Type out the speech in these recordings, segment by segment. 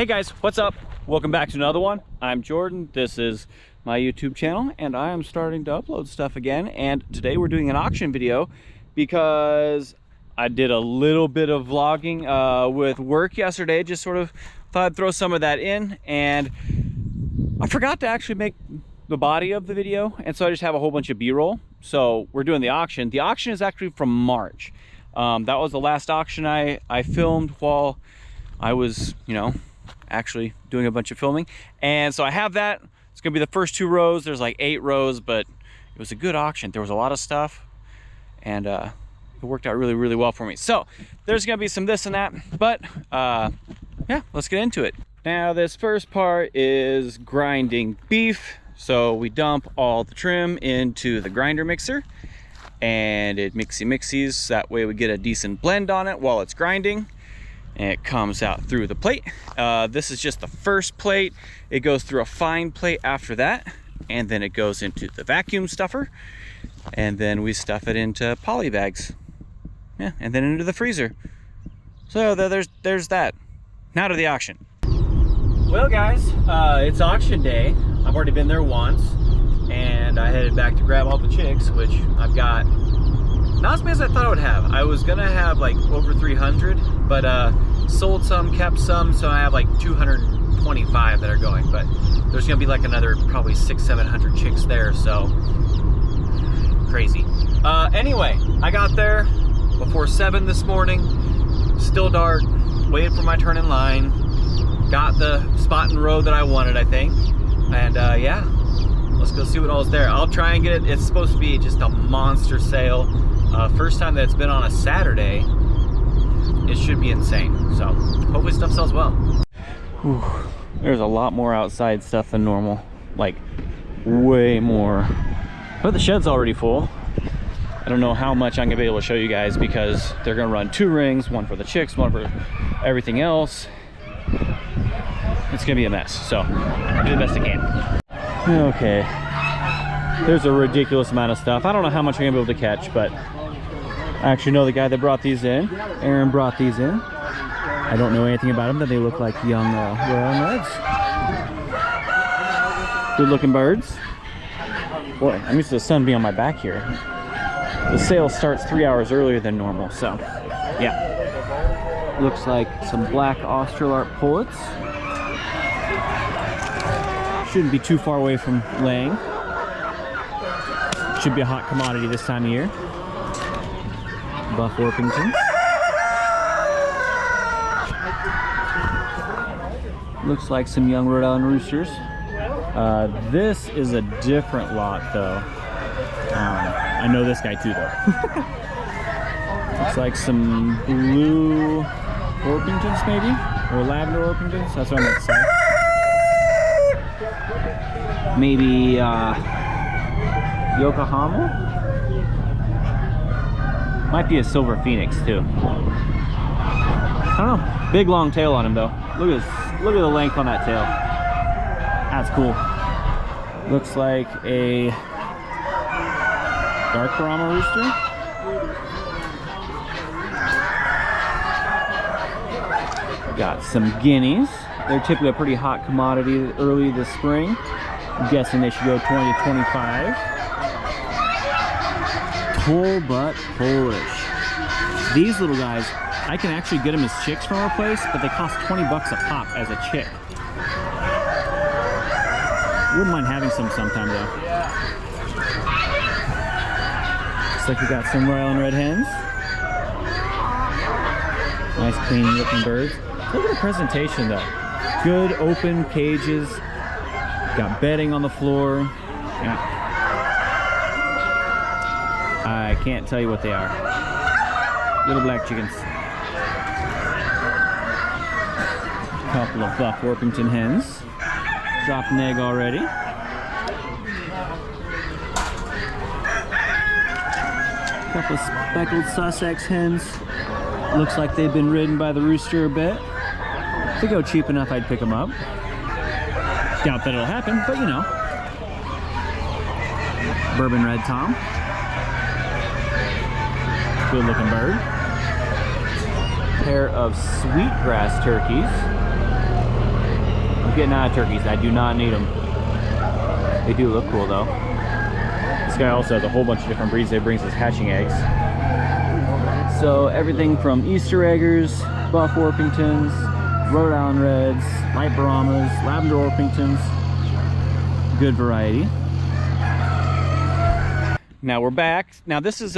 Hey guys, what's up? Welcome back to another one. I'm Jordan. This is my YouTube channel and I am starting to upload stuff again. And today we're doing an auction video because I did a little bit of vlogging with work yesterday. Just sort of thought I'd throw some of that in, and I forgot to actually make the body of the video, and so I just have a whole bunch of b-roll. So we're doing the auction. The auction is actually from March. That was the last auction I filmed while I was, actually doing a bunch of filming. And so I have that. It's gonna be the first 2 rows. There's like 8 rows, but it was a good auction. There was a lot of stuff, and it worked out really, really well for me. So there's gonna be some this and that, but yeah, let's get into it. Now this first part is grinding beef. So we dump all the trim into the grinder mixer, and it mixies. That way we get a decent blend on it while it's grinding, and it comes out through the plate. This is just the first plate. It goes through a fine plate after that, and then it goes into the vacuum stuffer, and then we stuff it into poly bags, yeah, and then into the freezer. So there's that. Now to the auction. Well guys, it's auction day. I've already been there once, and I headed back to grab all the chicks, which I've got not as many as I thought I would have. I was gonna have like over 300, but sold some, kept some, so I have like 225 that are going. But there's gonna be like another probably 600-700 chicks there, so crazy. Anyway, I got there before 7 this morning, still dark, waited for my turn in line, got the spot in the road that I wanted, I think, and yeah, let's go see what all's there. I'll try and get it. It's supposed to be just a monster sale. First time that it's been on a Saturday. It should be insane. So hopefully stuff sells well. Whew. There's a lot more outside stuff than normal, like way more. But the shed's already full. I don't know how much I'm gonna be able to show you guys because they're gonna run 2 rings, one for the chicks, one for everything else. It's gonna be a mess, so I'll do the best I can. Okay, there's a ridiculous amount of stuff. I don't know how much I'm gonna be able to catch, but I actually know the guy that brought these in. Aaron brought these in. I don't know anything about them, but they look like young Royal Reds. Good looking birds. Boy, I'm used to the sun being on my back here. The sale starts 3 hours earlier than normal, so yeah. Looks like some black Australorp pullets. Shouldn't be too far away from laying. Should be a hot commodity this time of year. Buff Orpingtons. Looks like some young Rhode Island roosters. This is a different lot though. I know this guy too though. Looks like some blue Orpingtons maybe? Or lavender Orpingtons, that's what I meant to say. Maybe Yokohama? Might be a silver phoenix too. I don't know. Big long tail on him though. Look at this. Look at the length on that tail. That's cool. Looks like a dark Brahma rooster. Got some guineas. They're typically a pretty hot commodity early this spring. I'm guessing they should go 20 to 25. Tall but Polish. These little guys, I can actually get them as chicks from our place, but they cost 20 bucks a pop as a chick. Wouldn't mind having some sometime though. Looks like we got some Royal and Red hens. Nice clean looking birds. Look at the presentation though. Good open cages. Got bedding on the floor. Yeah. I can't tell you what they are. Little black chickens. Couple of Buff Orpington hens. Dropped an egg already. Couple of speckled Sussex hens. Looks like they've been ridden by the rooster a bit. If they go cheap enough, I'd pick them up. Doubt that it'll happen, but you know. Bourbon Red Tom. Good looking bird. Pair of sweetgrass turkeys. I'm getting out of turkeys. I do not need them. They do look cool though. This guy also has a whole bunch of different breeds that he brings us hatching eggs. So everything from Easter eggers, buff Orpingtons, Rhode Island Reds, light Brahmas, lavender Orpingtons. Good variety. Now we're back. Now this is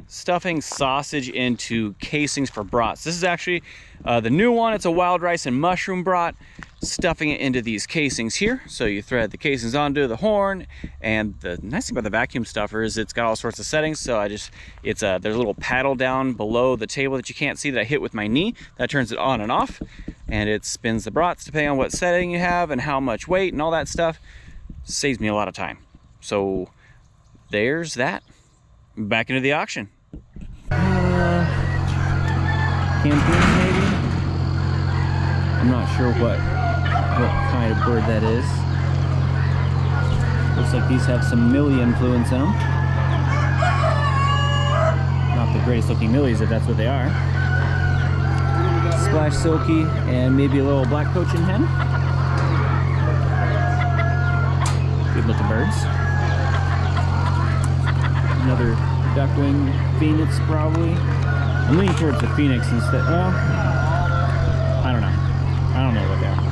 stuffing sausage into casings for brats. This is actually the new one. It's a wild rice and mushroom brat. Stuffing it into these casings here. So you thread the casings onto the horn, and the nice thing about the vacuum stuffer is it's got all sorts of settings. So there's a little paddle down below the table that you can't see that I hit with my knee. That turns it on and off, and it spins the brats depending on what setting you have and how much weight and all that stuff. Saves me a lot of time. So there's that. Back into the auction. Campaign maybe? I'm not sure what kind of bird that is. Looks like these have some millie influence in them. Not the greatest looking millies if that's what they are. Splash silky and maybe a little black cochin hen. Good looking birds. Another duckling phoenix probably. I'm leaning towards the phoenix instead. Well, I don't know. I don't know what they are.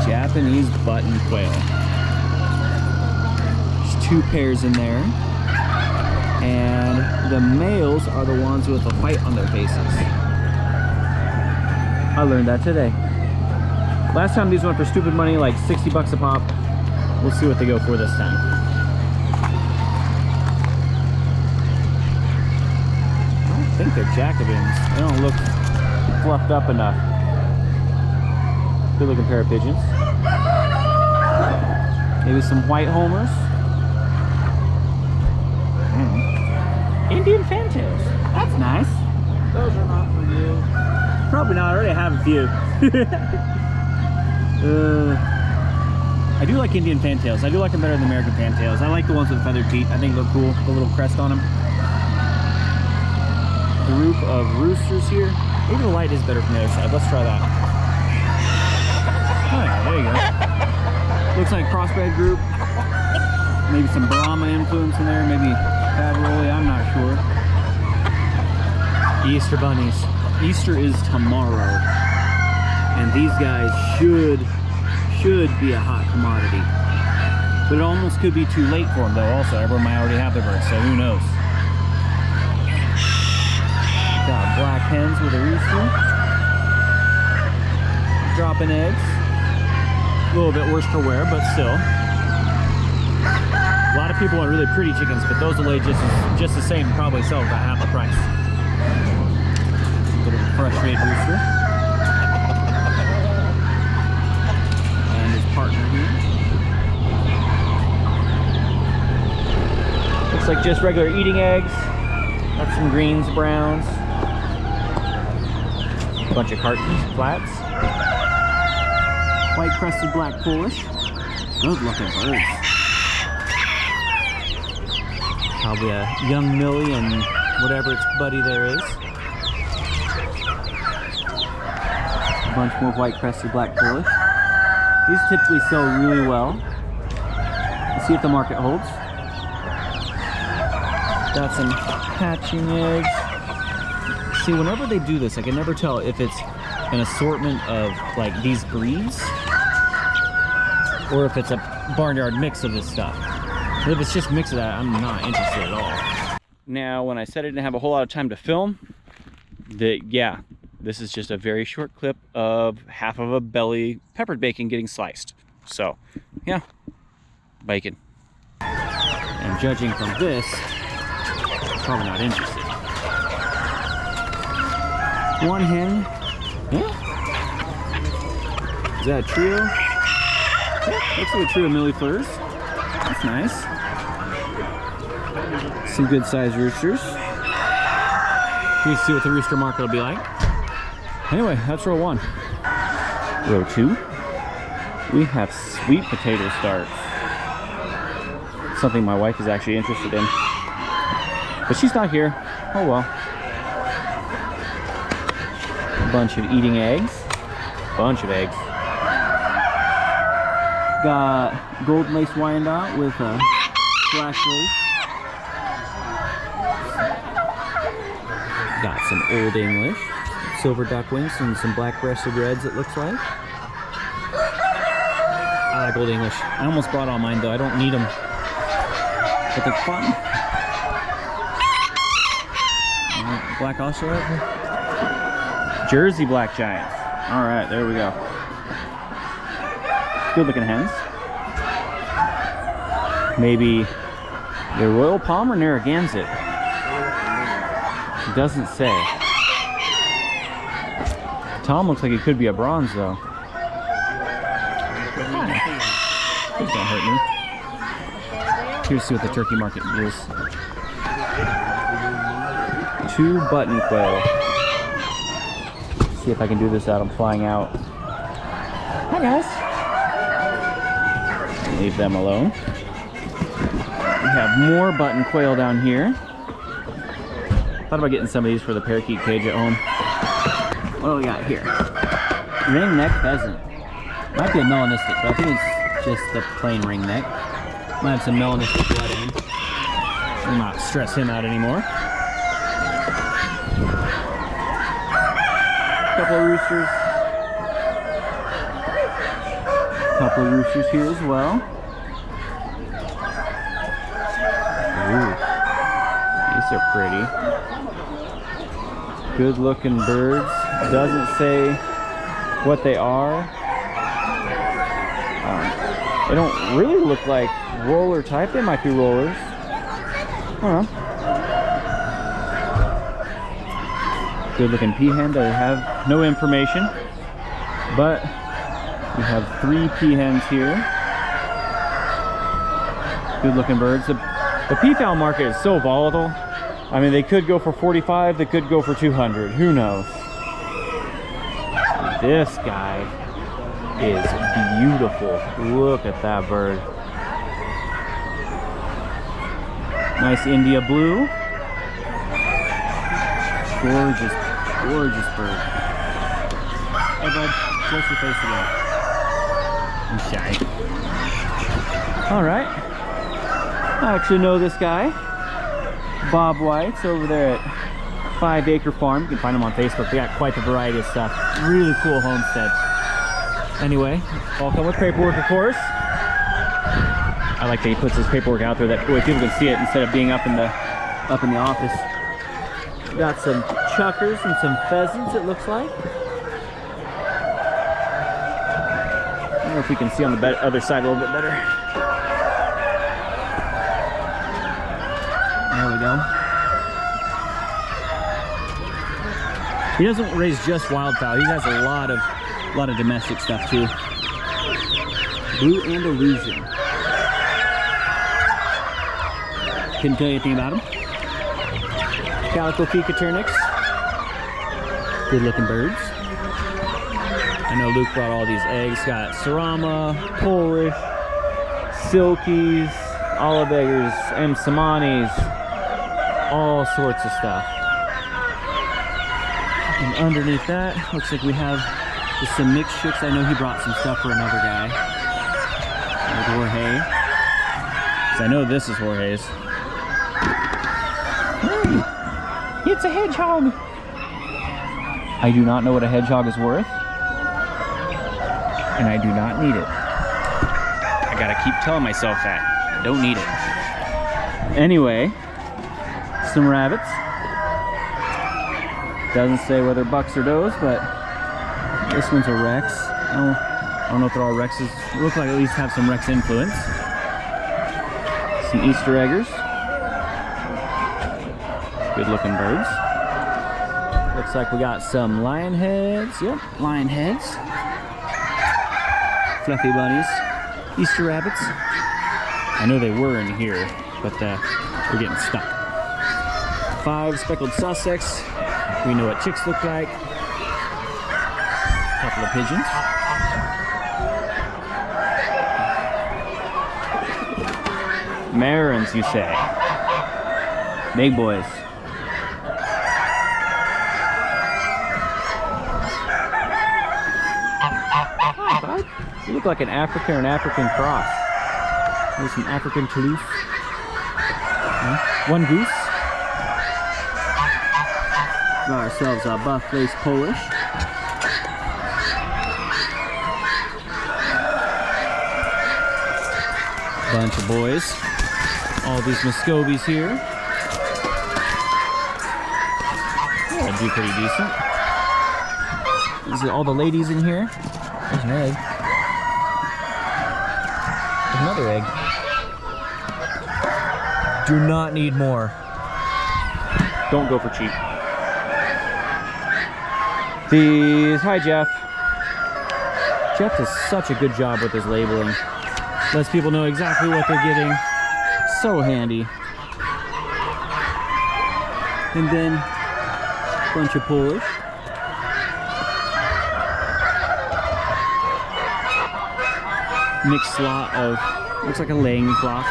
Japanese button quail. There's 2 pairs in there. And the males are the ones with the white on their faces. I learned that today. Last time these went for stupid money, like 60 bucks a pop. We'll see what they go for this time. I don't think they're Jacobins. They don't look fluffed up enough. Good looking pair of pigeons. Maybe some white homers. Indian fantails. That's nice. Those are not for you. Probably not. I already have a few. I do like Indian fantails. I do like them better than American fantails. I like the ones with feathered feet. I think they look cool. The little crest on them. Group of roosters here. Maybe the light is better from the other side. Let's try that. Oh yeah, there you go. Looks like a crossbred group. Maybe some Brahma influence in there. Maybe Peafowl. I'm not sure. Easter bunnies. Easter is tomorrow. And these guys should be a hot commodity. But it almost could be too late for them though also. Everyone might already have their birds, so who knows. Got black hens with a rooster. Dropping eggs. A little bit worse for wear, but still. A lot of people want really pretty chickens, but those will lay just the same, probably sell about half the price. A little frustrated rooster. And his partner here. Looks like just regular eating eggs. Got some greens, browns. A bunch of cartons, flats. White crested black Polish. Good looking birds. Probably a young millie and whatever its buddy there is. A bunch more white crested black Polish. These typically sell really well. Let's see if the market holds. Got some hatching eggs. See, whenever they do this, I can never tell if it's an assortment of like these breeds or if it's a barnyard mix of this stuff. But if it's just a mix of that, I'm not interested at all. Now, when I said I didn't have a whole lot of time to film, yeah, this is just a very short clip of half of a belly peppered bacon getting sliced. So, yeah, bacon. And judging from this, probably not interested. One hen. Yeah. Is that a trio? Yeah, looks like a trio of Millie Fleurs. That's nice. Some good sized roosters. We see what the rooster market will be like. Anyway, that's row 1. Row 2, we have sweet potato starts. Something my wife is actually interested in. But she's not here. Oh well. A bunch of eating eggs. Bunch of eggs. Got golden lace Wyandotte with a black lace. Got some Old English, silver duck wings, and some black-breasted reds, it looks like. I like Old English. I almost brought all mine, though. I don't need them, but they're fun. Black Australian. Jersey Black Giants. All right, there we go. Good-looking hens. Maybe the Royal Palm or Narragansett. It doesn't say. Tom looks like he could be a bronze, though. Please don't hurt me. Here's see what the turkey market is. 2 button quail. See if I can do this out. I'm flying out. Hi guys. Leave them alone. We have more button quail down here. Thought about getting some of these for the parakeet cage at home. What do we got here? Ring neck pheasant. Might be a melanistic, but I think it's just the plain ring neck. Might have some melanistic blood in. We'll not stress him out anymore. Couple of roosters. Couple of roosters here as well. Ooh, these are pretty. Good looking birds. Doesn't say what they are. They don't really look like roller type. They might be rollers. I don't know. Good looking peahen. I have no information, but we have 3 peahens here. Good looking birds. The peafowl market is so volatile. I mean, they could go for 45, they could go for 200. Who knows? This guy is beautiful. Look at that bird. Nice India blue. Gorgeous, gorgeous bird. Hey bud, close your face again. I'm shy. All right. I actually know this guy. Bob White's over there at 5 Acre Farm. You can find him on Facebook. They got quite a variety of stuff. Really cool homestead. Anyway, all come with paperwork, of course. I like that he puts his paperwork out there that way people can see it instead of being up in the office. Got some chuckers and some pheasants, it looks like. I don't know if we can see on the other side a little bit better. There we go. He doesn't raise just wildfowl. He has a lot of domestic stuff too. Blue Andalusian. Couldn't tell you anything about him. Calico Picaturnix. Good looking birds. I know Luke brought all these eggs. Got Serama, Polish, Silkies, Olive Eggers, Samanis, all sorts of stuff. And underneath that, looks like we have just some mixed chicks. I know he brought some stuff for another guy. Like Jorge. So I know this is Jorge's. Hey, it's a hedgehog. I do not know what a hedgehog is worth. And I do not need it. I gotta keep telling myself that. I don't need it. Anyway, some rabbits. Doesn't say whether bucks or does, but this one's a Rex. I don't know if they're all Rexes. They look like at least have some Rex influence. Some Easter eggers. Good looking birds. Looks like we got some lion heads. Yep, lion heads. Fluffy bunnies. Easter rabbits. I know they were in here, but we're getting stuck. 5 speckled Sussex. We know what chicks look like. A couple of pigeons. Marins, you say? Big boys. You look like an African or an African cross. There's some African Toulouse. One goose. Got ourselves a buff-faced Polish. Bunch of boys. All these Muscovies here. Yeah, that'd be pretty decent. Is it all the ladies in here? There's an egg. There's another egg. Do not need more. Don't go for cheap. These, hi Jeff. Jeff does such a good job with his labeling. Lets people know exactly what they're getting. So handy. And then a bunch of Polish. Mixed lot of, looks like a laying flock.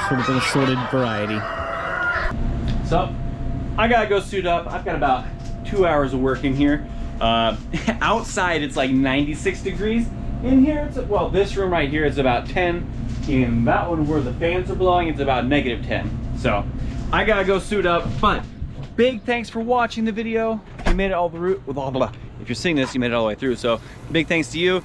Sort of an assorted variety. So, I gotta go suit up. I've got about 2 hours of work in here. Outside it's like 96 degrees. In here, it's, well, this room right here is about 10. In that one where the fans are blowing, it's about -10. So, I gotta go suit up. But, big thanks for watching the video. If you made it all the route, if you're seeing this, you made it all the way through. So, big thanks to you.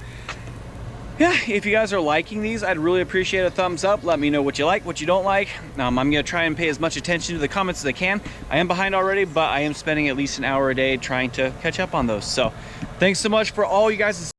Yeah, if you guys are liking these, I'd really appreciate a thumbs up. Let me know what you like, what you don't like. I'm gonna try and pay as much attention to the comments as I can. I am behind already, but I am spending at least an hour a day trying to catch up on those. So thanks so much for all you guys'